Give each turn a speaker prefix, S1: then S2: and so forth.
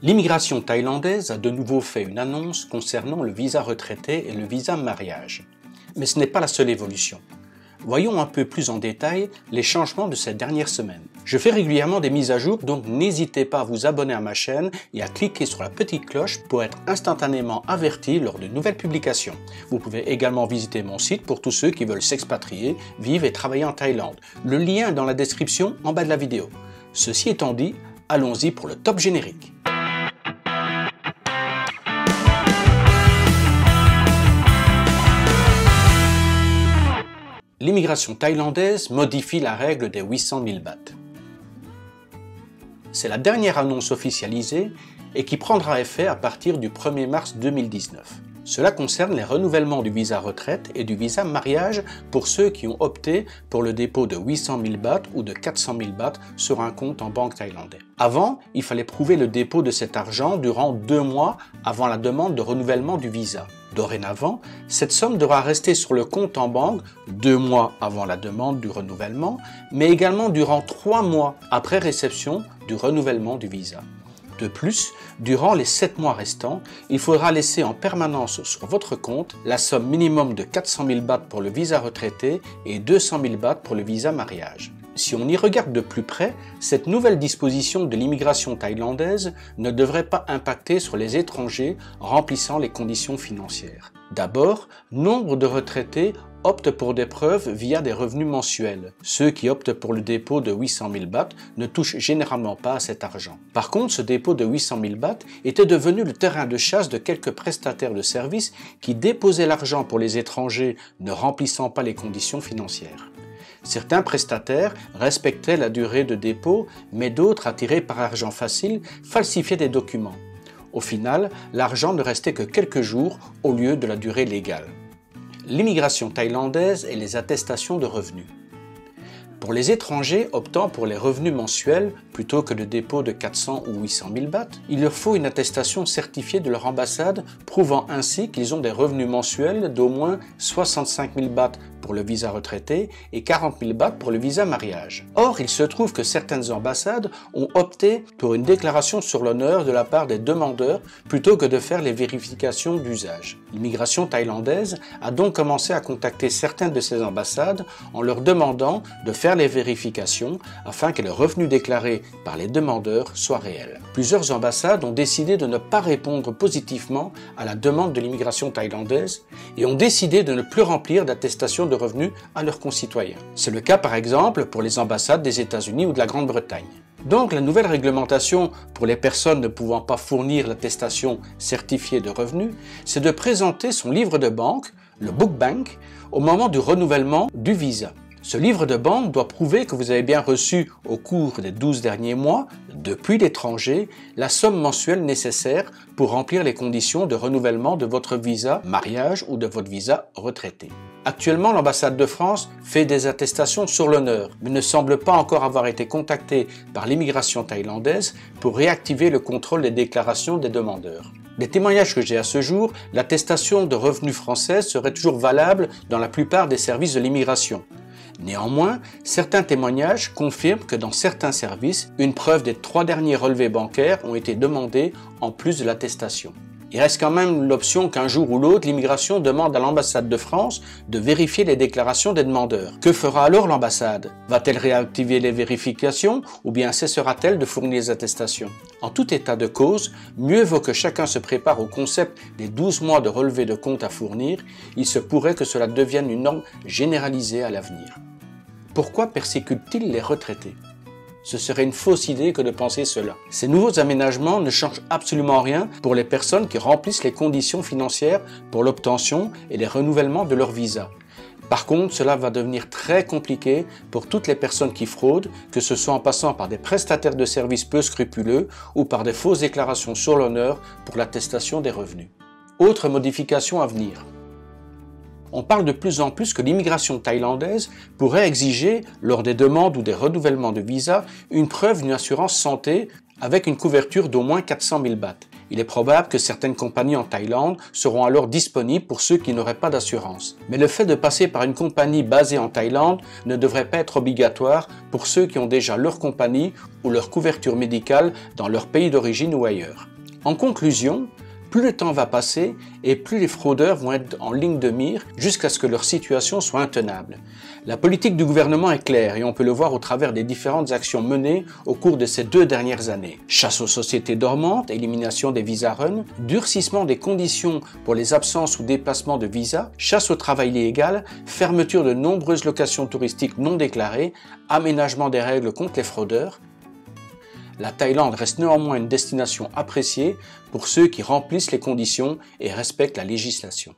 S1: L'immigration thaïlandaise a de nouveau fait une annonce concernant le visa retraité et le visa mariage. Mais ce n'est pas la seule évolution. Voyons un peu plus en détail les changements de ces dernières semaines. Je fais régulièrement des mises à jour, donc n'hésitez pas à vous abonner à ma chaîne et à cliquer sur la petite cloche pour être instantanément averti lors de nouvelles publications. Vous pouvez également visiter mon site pour tous ceux qui veulent s'expatrier, vivre et travailler en Thaïlande. Le lien est dans la description en bas de la vidéo. Ceci étant dit, allons-y pour le top générique. L'immigration thaïlandaise modifie la règle des 800 000 bahts. C'est la dernière annonce officialisée et qui prendra effet à partir du 1er mars 2019. Cela concerne les renouvellements du visa retraite et du visa mariage pour ceux qui ont opté pour le dépôt de 800 000 bahts ou de 400 000 bahts sur un compte en banque thaïlandais. Avant, il fallait prouver le dépôt de cet argent durant 2 mois avant la demande de renouvellement du visa. Dorénavant, cette somme devra rester sur le compte en banque 2 mois avant la demande du renouvellement, mais également durant 3 mois après réception du renouvellement du visa. De plus, durant les 7 mois restants, il faudra laisser en permanence sur votre compte la somme minimum de 400 000 bahts pour le visa retraité et 200 000 bahts pour le visa mariage. Si on y regarde de plus près, cette nouvelle disposition de l'immigration thaïlandaise ne devrait pas impacter sur les étrangers remplissant les conditions financières. D'abord, nombre de retraités optent pour des preuves via des revenus mensuels. Ceux qui optent pour le dépôt de 800 000 bahts ne touchent généralement pas à cet argent. Par contre, ce dépôt de 800 000 bahts était devenu le terrain de chasse de quelques prestataires de services qui déposaient l'argent pour les étrangers ne remplissant pas les conditions financières. Certains prestataires respectaient la durée de dépôt, mais d'autres, attirés par argent facile, falsifiaient des documents. Au final, l'argent ne restait que quelques jours au lieu de la durée légale. L'immigration thaïlandaise et les attestations de revenus. Pour les étrangers optant pour les revenus mensuels plutôt que le dépôt de 400 ou 800 000 bahts, il leur faut une attestation certifiée de leur ambassade prouvant ainsi qu'ils ont des revenus mensuels d'au moins 65 000 bahts pour le visa retraité et 40 000 bahts pour le visa mariage. Or, il se trouve que certaines ambassades ont opté pour une déclaration sur l'honneur de la part des demandeurs plutôt que de faire les vérifications d'usage. L'immigration thaïlandaise a donc commencé à contacter certaines de ces ambassades en leur demandant de faire les vérifications afin que le revenu déclaré par les demandeurs soit réel. Plusieurs ambassades ont décidé de ne pas répondre positivement à la demande de l'immigration thaïlandaise et ont décidé de ne plus remplir d'attestation de revenus à leurs concitoyens. C'est le cas par exemple pour les ambassades des États-Unis ou de la Grande-Bretagne. Donc la nouvelle réglementation pour les personnes ne pouvant pas fournir l'attestation certifiée de revenus, c'est de présenter son livre de banque, le Book Bank, au moment du renouvellement du visa. Ce livre de banque doit prouver que vous avez bien reçu au cours des 12 derniers mois, depuis l'étranger, la somme mensuelle nécessaire pour remplir les conditions de renouvellement de votre visa mariage ou de votre visa retraité. Actuellement, l'ambassade de France fait des attestations sur l'honneur, mais ne semble pas encore avoir été contactée par l'immigration thaïlandaise pour réactiver le contrôle des déclarations des demandeurs. Des témoignages que j'ai à ce jour, l'attestation de revenus française serait toujours valable dans la plupart des services de l'immigration. Néanmoins, certains témoignages confirment que dans certains services, une preuve des 3 derniers relevés bancaires ont été demandés en plus de l'attestation. Il reste quand même l'option qu'un jour ou l'autre, l'immigration demande à l'ambassade de France de vérifier les déclarations des demandeurs. Que fera alors l'ambassade? Va-t-elle réactiver les vérifications ou bien cessera-t-elle de fournir les attestations? En tout état de cause, mieux vaut que chacun se prépare au concept des 12 mois de relevé de compte à fournir. Il se pourrait que cela devienne une norme généralisée à l'avenir. Pourquoi persécutent-ils les retraités? Ce serait une fausse idée que de penser cela. Ces nouveaux aménagements ne changent absolument rien pour les personnes qui remplissent les conditions financières pour l'obtention et les renouvellements de leur visa. Par contre, cela va devenir très compliqué pour toutes les personnes qui fraudent, que ce soit en passant par des prestataires de services peu scrupuleux ou par des fausses déclarations sur l'honneur pour l'attestation des revenus. Autre modification à venir. On parle de plus en plus que l'immigration thaïlandaise pourrait exiger, lors des demandes ou des renouvellements de visa, une preuve d'une assurance santé avec une couverture d'au moins 400 000 bahts. Il est probable que certaines compagnies en Thaïlande seront alors disponibles pour ceux qui n'auraient pas d'assurance. Mais le fait de passer par une compagnie basée en Thaïlande ne devrait pas être obligatoire pour ceux qui ont déjà leur compagnie ou leur couverture médicale dans leur pays d'origine ou ailleurs. En conclusion, plus le temps va passer et plus les fraudeurs vont être en ligne de mire jusqu'à ce que leur situation soit intenable. La politique du gouvernement est claire et on peut le voir au travers des différentes actions menées au cours de ces 2 dernières années. Chasse aux sociétés dormantes, élimination des visas run, durcissement des conditions pour les absences ou dépassements de visas, chasse au travail illégal, fermeture de nombreuses locations touristiques non déclarées, aménagement des règles contre les fraudeurs. La Thaïlande reste néanmoins une destination appréciée pour ceux qui remplissent les conditions et respectent la législation.